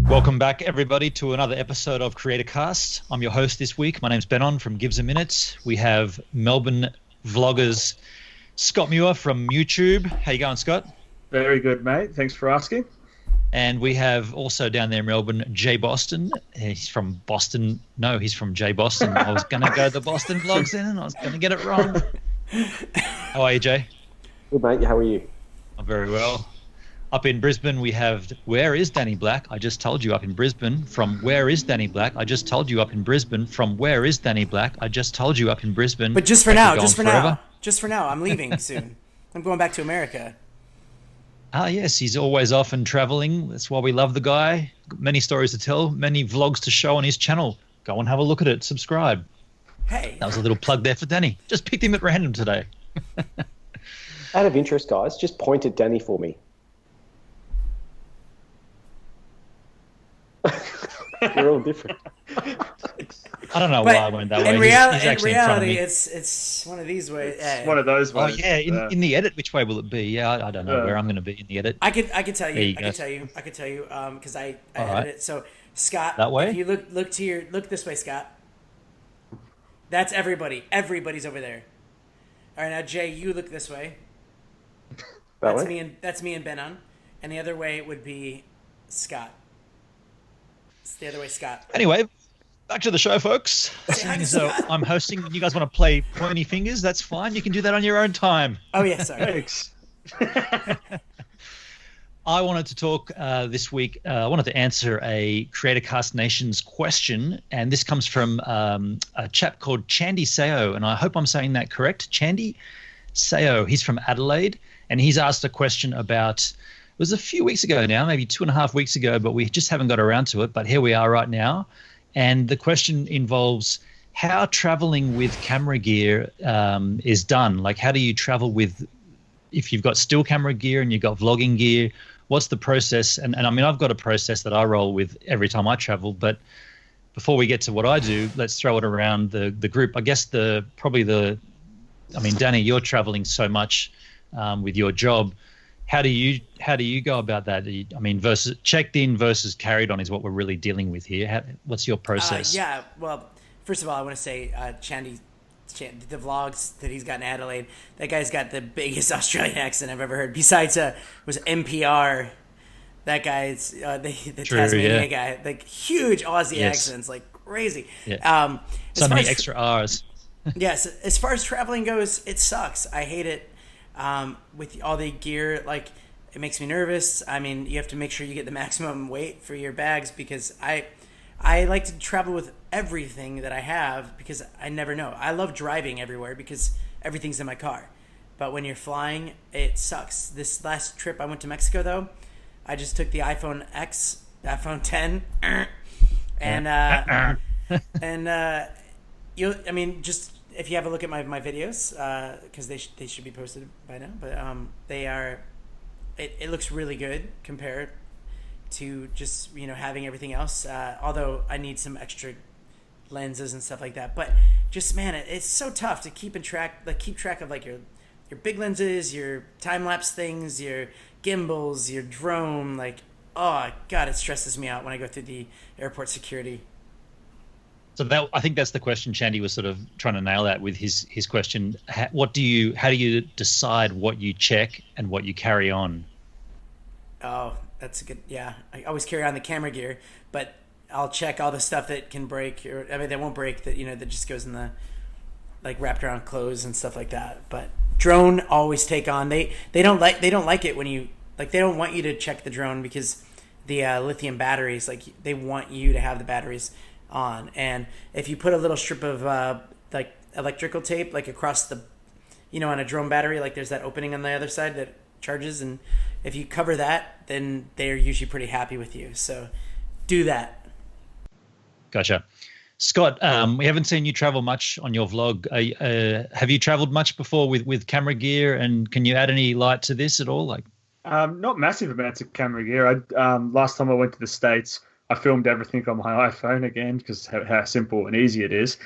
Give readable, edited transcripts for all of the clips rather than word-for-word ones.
Welcome back, everybody, to another episode of Creator Cast. I'm your host this week. My name's Benon from Gives a Minute. We have Melbourne vloggers Scott Muir from YouTube. How you going, Scott? Very good, mate. Thanks for asking. And we have also down there in Melbourne, Jay Boston. He's from Boston. No, he's from Jay Boston. I was going to go the Boston vlogs in and I was going to get it wrong. How are you, Jay? Good, mate. How are you? I'm very well. Up in Brisbane, we have Where is Danny Black? I just told you up in Brisbane. From Where is Danny Black? I just told you up in Brisbane. From Where is Danny Black? I just told you up in Brisbane. But just for now, just for now. I'm leaving soon. I'm going back to America. Ah, yes, he's always off and traveling. That's why we love the guy. Many stories to tell, many vlogs to show on his channel. Go and have a look at it. Subscribe. Hey. That was a little plug there for Danny. Just picked him at random today. Out of interest, guys, just point at Danny for me. We're all different. I don't know why I went that way. In reality, in it's one of these ways. It's one of those ways. Oh yeah, in the edit, which way will it be? Yeah, I don't know where I'm going to be in the edit. I could tell you. I could tell you. Because I edited it. So Scott, that way. If you look this way, Scott. That's everybody. Everybody's over there. All right, now Jay, you look this way. That's me and Benon, and the other way would be Scott. It's the other way, Scott. Anyway, back to the show, folks. So I'm hosting. You guys want to play pointy fingers? That's fine. You can do that on your own time. Oh, yeah, sorry. Thanks. I wanted to talk this week. I wanted to answer a Creator Cast Nation's question, and this comes from a chap called Chandy Sayo, and I hope I'm saying that correct. Chandy Sayo. He's from Adelaide, and he's asked a question about. It was a few weeks ago now, maybe 2.5 weeks ago, but we just haven't got around to it. But here we are right now. And the question involves how traveling with camera gear is done. Like, how do you travel with, if you've got still camera gear and you've got vlogging gear, what's the process? And I mean, I've got a process that I roll with every time I travel. But before we get to what I do, let's throw it around the group. I guess I mean, Danny, you're traveling so much with your job. How do you go about that? I mean, versus checked in versus carried on is what we're really dealing with here. What's your process? Yeah, well, first of all, I want to say Chandy, the vlogs that he's got in Adelaide, that guy's got the biggest Australian accent I've ever heard. Besides, was NPR. That guy's the Tasmania guy, like huge Aussie accents, like crazy. Yeah. So many extra R's. Yes, as far as traveling goes, it sucks. I hate it. With all the gear, like, it makes me nervous. I mean, you have to make sure you get the maximum weight for your bags because I like to travel with everything that I have because I never know. I love driving everywhere because everything's in my car. But when you're flying, it sucks. This last trip I went to Mexico, though, I just took the iPhone 10, and just if you have a look at my videos, because they should be posted by now, but it looks really good compared to just having everything else. Although I need some extra lenses and stuff like that, but just man, it's so tough to keep track of like your big lenses, your time lapse things, your gimbals, your drone. Like, oh god, it stresses me out when I go through the airport security. So I think that's the question Chandy was sort of trying to nail that with his question. How do you decide what you check and what you carry on? Oh, that's a good, yeah. I always carry on the camera gear, but I'll check all the stuff that can break, that won't break, that just goes in the, like, wrapped around clothes and stuff like that. But drone, always take on. They don't like it when you, like, they don't want you to check the drone because the lithium batteries, like, they want you to have the batteries on, and if you put a little strip of like electrical tape like across the on a drone battery, like there's that opening on the other side that charges, and if you cover that, then they're usually pretty happy with you. So do that. Gotcha. Scott, we haven't seen you travel much on your vlog. Have you traveled much before with camera gear, and can you add any light to this at all? Like, not massive amounts of camera gear. Last time I went to the States, I filmed everything on my iPhone again because how simple and easy it is.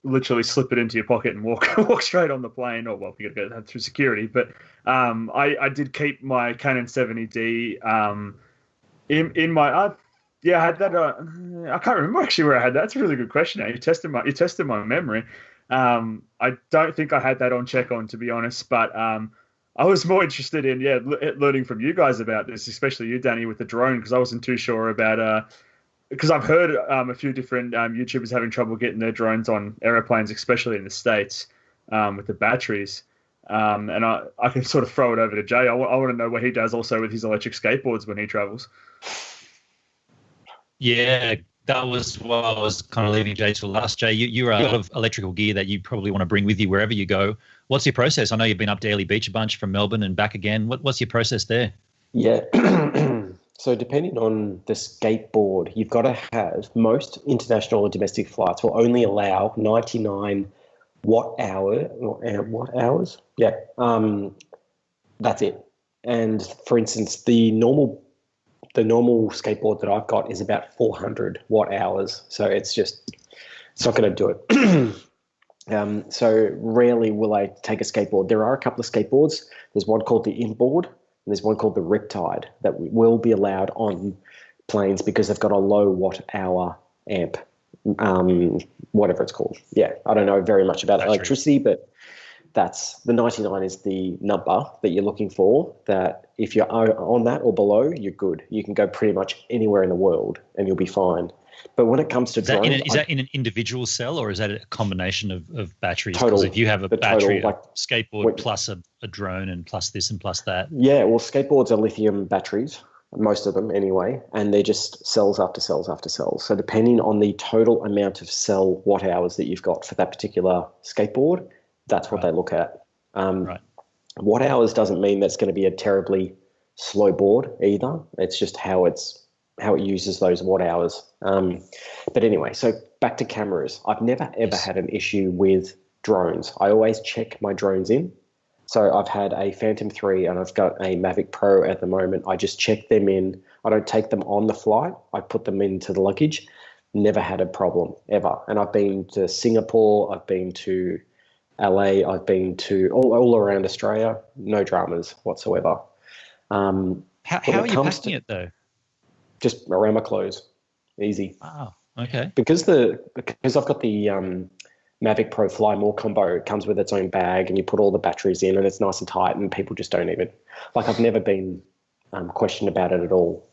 literally slip it into your pocket and walk straight on the plane. Or well, you got to go through security. But I did keep my Canon 70D in my. I had that. I can't remember actually where I had that. That's a really good question. You tested my memory. I don't think I had that on check-on, to be honest, but I was more interested in learning from you guys about this, especially you, Danny, with the drone, because I wasn't too sure about because I've heard a few different YouTubers having trouble getting their drones on airplanes, especially in the States, with the batteries. And I can sort of throw it over to Jay. I want to know what he does also with his electric skateboards when he travels. Yeah, that was what I was kind of leaving Jay to last. Jay, you're a lot of electrical gear that you probably want to bring with you wherever you go. What's your process? I know you've been up Daly Beach a bunch from Melbourne and back again. What's your process there? Yeah. So depending on the skateboard, you've got to have, most international and domestic flights will only allow 99 watt hours. Yeah. That's it. And for instance, the normal skateboard that I've got is about 400 watt hours. So it's not going to do it. So rarely will I take a skateboard. There are a couple of skateboards. There's one called the Inboard, and there's one called the Riptide that will be allowed on planes because they've got a low watt hour amp, whatever it's called. Yeah, I don't know very much about electricity, but that's the 99 is the number that you're looking for. That if you're on that or below, you're good. You can go pretty much anywhere in the world and you'll be fine. But when it comes to drones, is that in an individual cell or is that a combination of batteries? Total. Because if you have a battery, total, a skateboard plus a drone and plus this and plus that. Yeah, well, skateboards are lithium batteries, most of them anyway, and they're just cells after cells after cells. So depending on the total amount of cell watt hours that you've got for that particular skateboard, that's what they look at. Right. Watt hours doesn't mean that's going to be a terribly slow board either. It's just how it uses those watt hours. But anyway, so back to cameras. I've never ever had an issue with drones. I always check my drones in. So I've had a Phantom 3 and I've got a Mavic Pro at the moment. I just check them in. I don't take them on the flight. I put them into the luggage. Never had a problem ever. And I've been to Singapore. I've been to LA. I've been to all around Australia. No dramas whatsoever. How are you packing it though? Just around my clothes. Easy. Wow. Okay. Because I've got the Mavic Pro Fly More combo, it comes with its own bag and you put all the batteries in and it's nice and tight and people just don't even, I've never been questioned about it at all.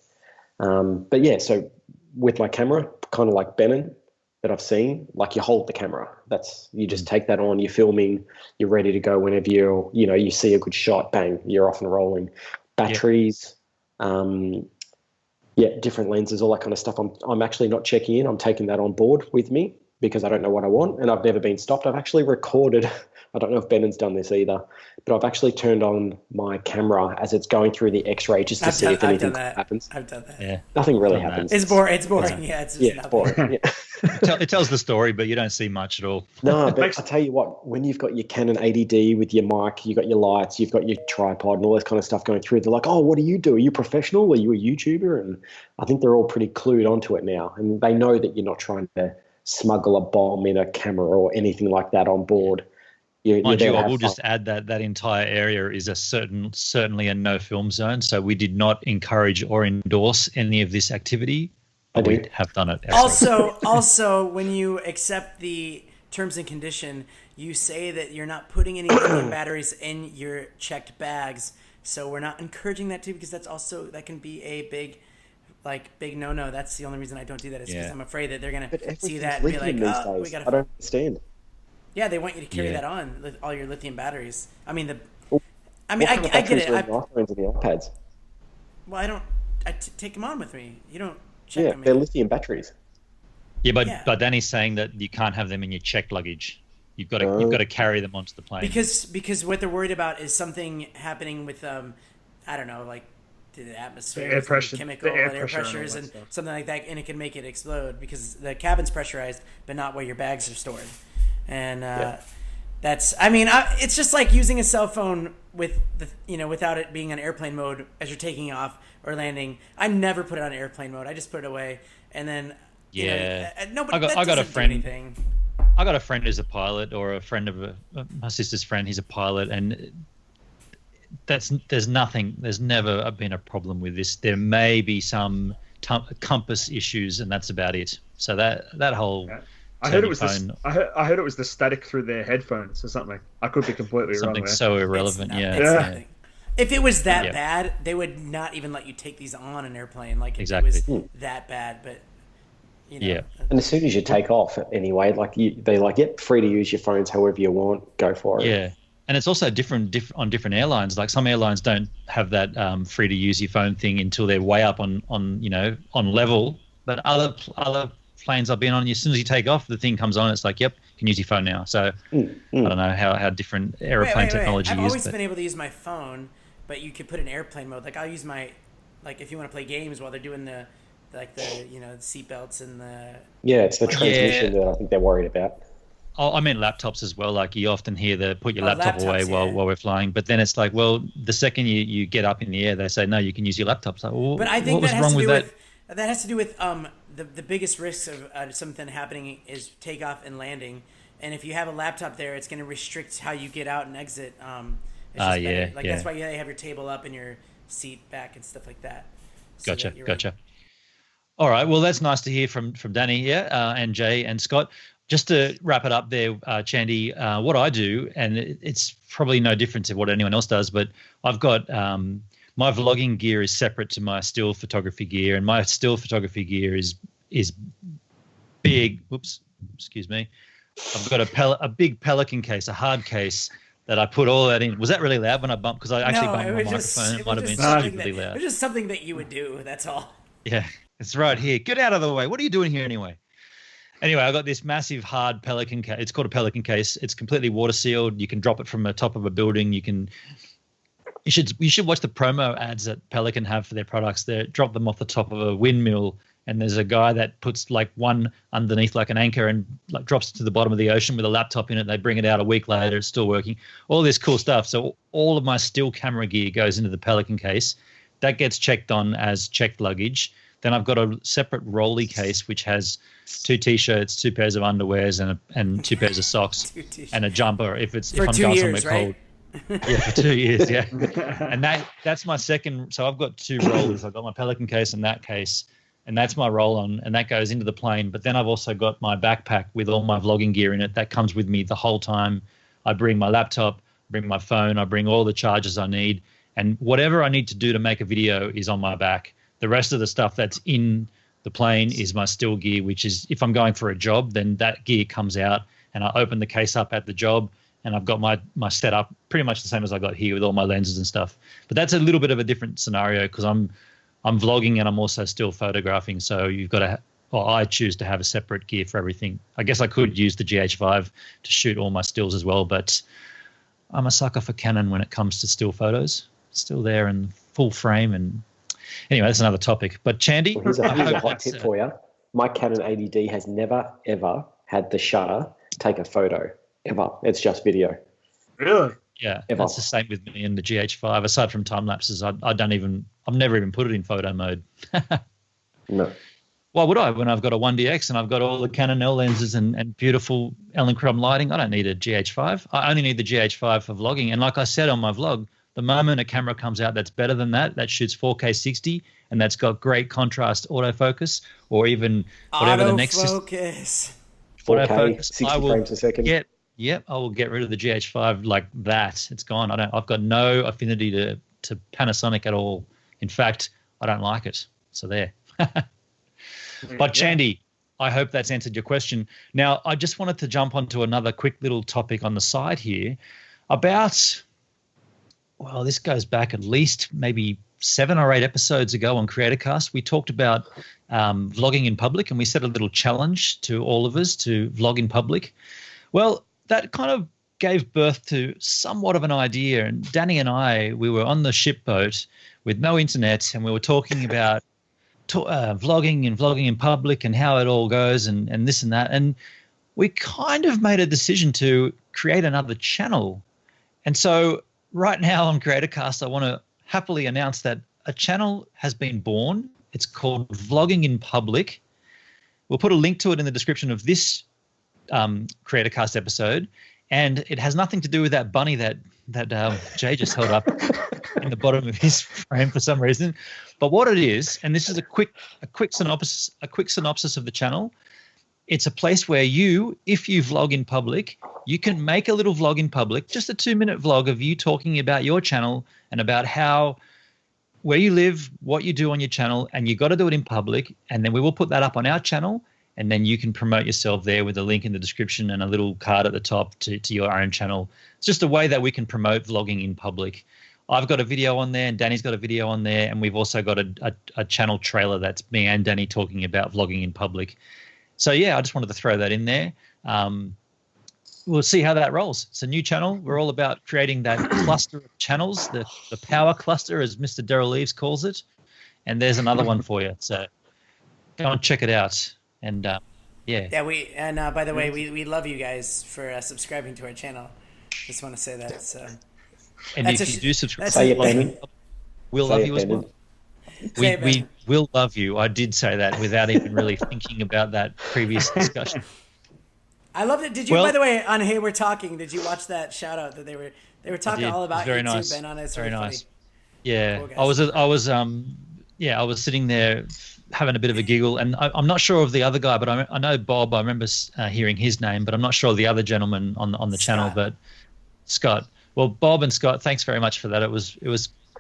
But yeah, so with my camera, kind of like Benon that I've seen, you hold the camera. You just take that on, you're filming, you're ready to go whenever you see a good shot, bang, you're off and rolling. Batteries, different lenses, all that kind of stuff. I'm actually not checking in. I'm taking that on board with me because I don't know what I want and I've never been stopped. I've actually recorded, I don't know if Benon's done this either, but I've actually turned on my camera as it's going through the X-ray just to see if anything happens. I've done that. Yeah. Nothing really happens. It's boring. It's just boring. Yeah. It tells the story, but you don't see much at all. No, but I tell you what, when you've got your Canon 80D with your mic, you've got your lights, you've got your tripod and all this kind of stuff going through, they're like, oh, what do you do? Are you professional? Are you a YouTuber? And I think they're all pretty clued onto it now. And they know that you're not trying to smuggle a bomb in a camera or anything like that on board. Mind you, I will just add that entire area is certainly a no film zone. So we did not encourage or endorse any of this activity. But we have done it. Also, when you accept the terms and condition, you say that you're not putting any lithium batteries in your checked bags. So we're not encouraging that too, because that can be a big no-no. That's the only reason I don't do that is because I'm afraid that they're going to see that and be like, oh, we got to. I don't understand. Yeah, they want you to carry that on, all your lithium batteries. I get it. iPhones and the iPads. Well, I take them on with me. You don't check them. They're lithium batteries. Yeah, but Danny's saying that you can't have them in your checked luggage. You've got to carry them onto the plane. Because what they're worried about is something happening with I don't know, the atmosphere, the air pressure, air pressures and something like that, and it can make it explode because the cabin's pressurized, but not where your bags are stored. And it's just like using a cell phone with without it being on airplane mode as you're taking off or landing. I never put it on airplane mode. I just put it away, and then I got a friend. I got a friend who's a pilot, or a friend of my sister's friend. He's a pilot, and there's never been a problem with this. There may be some compass issues, and that's about it. So that whole I heard it was I heard it was the static through their headphones or something. I could be completely wrong. Something so irrelevant. If it was that bad, they would not even let you take these on an airplane. Like if it was that bad, but. And as soon as you take off, anyway, they're like, yep, free to use your phones however you want. Go for it. Yeah, and it's also different on different airlines. Like some airlines don't have that free to use your phone thing until they're way up on level. But other planes I've been on, as soon as you take off, the thing comes on. It's like, yep, you can use your phone now. So I don't know how different airplane technology is. I've always been able to use my phone, but you could put in airplane mode. Like I'll use if you want to play games while they're doing the seatbelts and the it's the transmission that I think they're worried about. I meant laptops as well. Like you often hear put your laptop away while we're flying, but then it's like, well, the second you get up in the air, they say no, you can use your laptop. Like, well, but I think what was wrong with that? That has to do with the biggest risks of something happening is takeoff and landing, and if you have a laptop there, it's going to restrict how you get out and exit. That's why you have your table up and your seat back and stuff like that. So Gotcha. All right. Well, that's nice to hear from Danny, and Jay and Scott. Just to wrap it up there, Chandy, what I do, and it's probably no different to what anyone else does, but I've got my vlogging gear is separate to my still photography gear, and my still photography gear is big. Whoops, excuse me. I've got a big Pelican case, a hard case that I put all that in. Was that really loud when I bumped? Because I actually bumped my microphone. It might have been stupidly loud. It was just something that you would do. That's all. Yeah. It's right here. Get out of the way. What are you doing here anyway? Anyway, I got this massive hard Pelican case. It's called a Pelican case. It's completely water sealed. You can drop it from the top of a building. You should watch the promo ads that Pelican have for their products. They drop them off the top of a windmill, and there's a guy that puts like one underneath like an anchor and like drops it to the bottom of the ocean with a laptop in it. They bring it out a week later. It's still working. All this cool stuff. So all of my still camera gear goes into the Pelican case. That gets checked on as checked luggage. Then I've got a separate rolly case which has 2 t-shirts, 2 pairs of underwears, and 2 pairs of socks, and a jumper if I'm going somewhere cold. Yeah, for 2 years, yeah. And that's my second. So I've got 2 rollers. I've got my Pelican case and that case, and that's my roll-on, and that goes into the plane. But then I've also got my backpack with all my vlogging gear in it. That comes with me the whole time. I bring my laptop, bring my phone, I bring all the chargers I need, and whatever I need to do to make a video is on my back. The rest of the stuff that's in the plane is my still gear, which is if I'm going for a job, then that gear comes out and I open the case up at the job, and I've got my setup pretty much the same as I got here with all my lenses and stuff. But that's a little bit of a different scenario because I'm vlogging and I'm also still photographing. So you've got to I choose to have a separate gear for everything. I guess I could use the GH5 to shoot all my stills as well, but I'm a sucker for Canon when it comes to still photos. Still there in full frame and. Anyway, that's another topic. But Chandy, here's a hot tip for you. My Canon 80D has never, ever had the shutter take a photo, ever. It's just video. Really? Yeah, that's the same with me in the GH5. Aside from time lapses, I've never even put it in photo mode. No. Why would I? When I've got a 1DX and I've got all the Canon L lenses and beautiful Elinchrom lighting, I don't need a GH5. I only need the GH5 for vlogging. And like I said on my vlog, the moment a camera comes out that's better than that shoots 4K 60 and that's got great contrast autofocus or even whatever the next autofocus. 4K, 60 frames a second. I will get rid of the GH5 like that. It's gone. I've got no affinity to Panasonic at all. In fact, I don't like it. So there. But Chandy, I hope that's answered your question. Now, I just wanted to jump onto another quick little topic on the side here about. Well, this goes back at least maybe 7 or 8 episodes ago on CreatorCast. We talked about vlogging in public, and we set a little challenge to all of us to vlog in public. Well, that kind of gave birth to somewhat of an idea. And Danny and we were on the shipboat with no internet, and we were talking about vlogging and vlogging in public and how it all goes and this and that. And we kind of made a decision to create another channel. And so right now on CreatorCast, I want to happily announce that a channel has been born. It's called Vlogging in Public. We'll put a link to it in the description of this CreatorCast episode, and it has nothing to do with that bunny that Jay just held up in the bottom of his frame for some reason. But what it is, and this is a quick synopsis of the channel. It's a place where if you vlog in public, you can make a little vlog in public, just a 2-minute vlog of you talking about your channel and about where you live, what you do on your channel, and you got to do it in public. And then we will put that up on our channel, and then you can promote yourself there with a link in the description and a little card at the top to your own channel. It's just a way that we can promote vlogging in public. I've got a video on there, and Danny's got a video on there, and we've also got a channel trailer that's me and Danny talking about vlogging in public. So, yeah, I just wanted to throw that in there. We'll see how that rolls. It's a new channel. We're all about creating that cluster of channels, the power cluster, as Mr. Daryl Leaves calls it. And there's another one for you. So go and check it out. And, yeah. Yeah, by the way, we love you guys for subscribing to our channel. Just want to say that. So. And if you do subscribe, we'll Say love it, you as well. We will love you. I did say that without even really thinking about that previous discussion. I loved it. Did you, by the way, on Hey We're Talking, did you watch that shout out that they were talking all about very YouTube nice. and on it's very really nice. Funny. Yeah, Cool, I was sitting there having a bit of a giggle, and I'm not sure of the other guy, but I know Bob. I remember hearing his name, but I'm not sure of the other gentleman on the channel. But Scott. Well, Bob and Scott, thanks very much for that. It was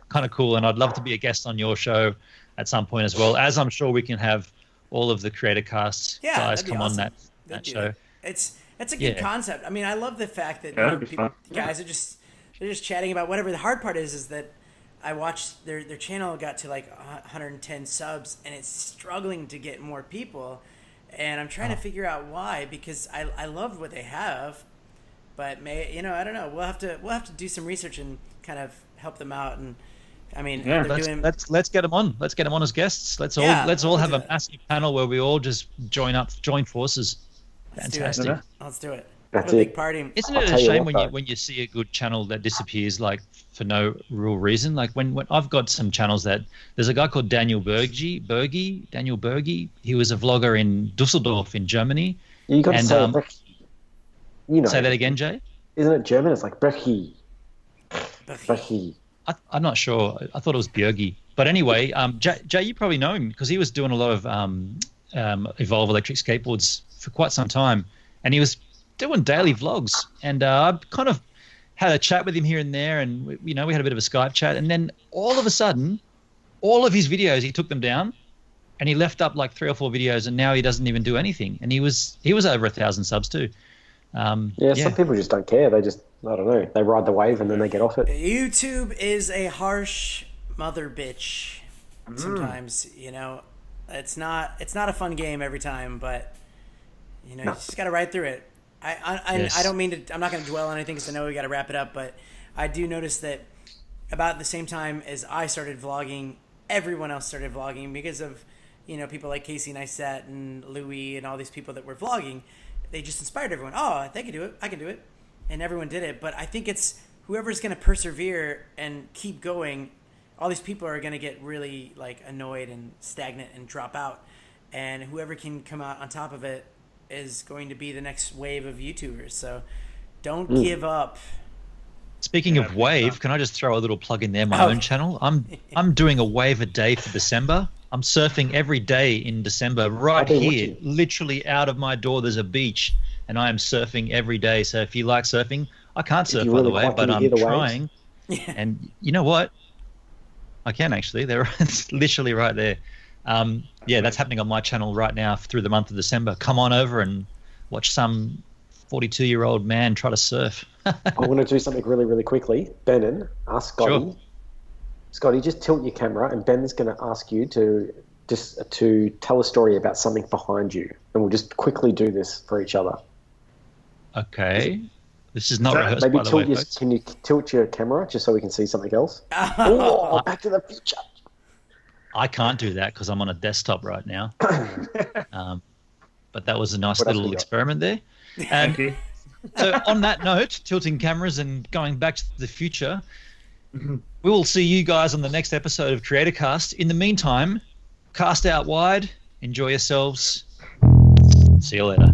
kind of cool, and I'd love to be a guest on your show at some point as well, as I'm sure we can have all of the CreatorCast guys come on that show. It's a good concept. I mean, I love the fact that guys are they're just chatting about whatever. The hard part is that I watched their channel got to like 110 subs, and it's struggling to get more people, and I'm trying to figure out why, because I love what they have. But I don't know. We'll have to do some research and kind of help them out. And I mean, let's get them on. Let's get them on as guests. Let's all have a massive panel where we all just join forces. Fantastic. Let's do it. That's a big party. Isn't it a shame when you see a good channel that disappears like for no real reason? Like when I've got some channels that there's a guy called Daniel Bergy. He was a vlogger in Dusseldorf in Germany. You got to say say that again, Jay? Isn't it German? It's like Brechi. I'm not sure. I thought it was Björgi. But anyway, Jay, you probably know him because he was doing a lot of Evolve electric skateboards for quite some time. And he was doing daily vlogs. And I kind of had a chat with him here and there. And, we had a bit of a Skype chat. And then all of a sudden, all of his videos, he took them down. And he left up like 3 or 4 videos. And now he doesn't even do anything. And he was over 1,000 subs too. Some people just don't care. They just, I don't know, they ride the wave and then they get off it. YouTube is a harsh mother bitch sometimes. It's not a fun game every time, but you just got to ride through it. I don't mean to, I'm not going to dwell on anything because I know we got to wrap it up, but I do notice that about the same time as I started vlogging, everyone else started vlogging because of people like Casey Neistat and Louie and all these people that were vlogging. They just inspired everyone. Oh, they can do it. I can do it. And everyone did it. But I think it's whoever's going to persevere and keep going, all these people are going to get really like annoyed and stagnant and drop out. And whoever can come out on top of it is going to be the next wave of YouTubers. So don't give up. Speaking of wave, can I just throw a little plug in there? My own channel. I'm doing a wave a day for December. I'm surfing every day in December right here, literally out of my door. There's a beach, and I am surfing every day. So if you like surfing, I can't surf by the way, but I'm trying. And you know what? I can actually. It's literally right there. That's happening on my channel right now through the month of December. Come on over and watch some 42-year-old man try to surf. I want to do something really, really quickly. Benon, ask Scotty. Sure. Scotty, just tilt your camera, and Ben is going to ask you to tell a story about something behind you, and we'll just quickly do this for each other. Okay. This is not rehearsed, by the way, folks. Can you tilt your camera just so we can see something else? Oh, Back to the Future. I can't do that because I'm on a desktop right now. But that was a nice little experiment there. Thank you. So on that note, tilting cameras and going back to the future, we will see you guys on the next episode of CreatorCast. In the meantime, cast out wide, enjoy yourselves. See you later.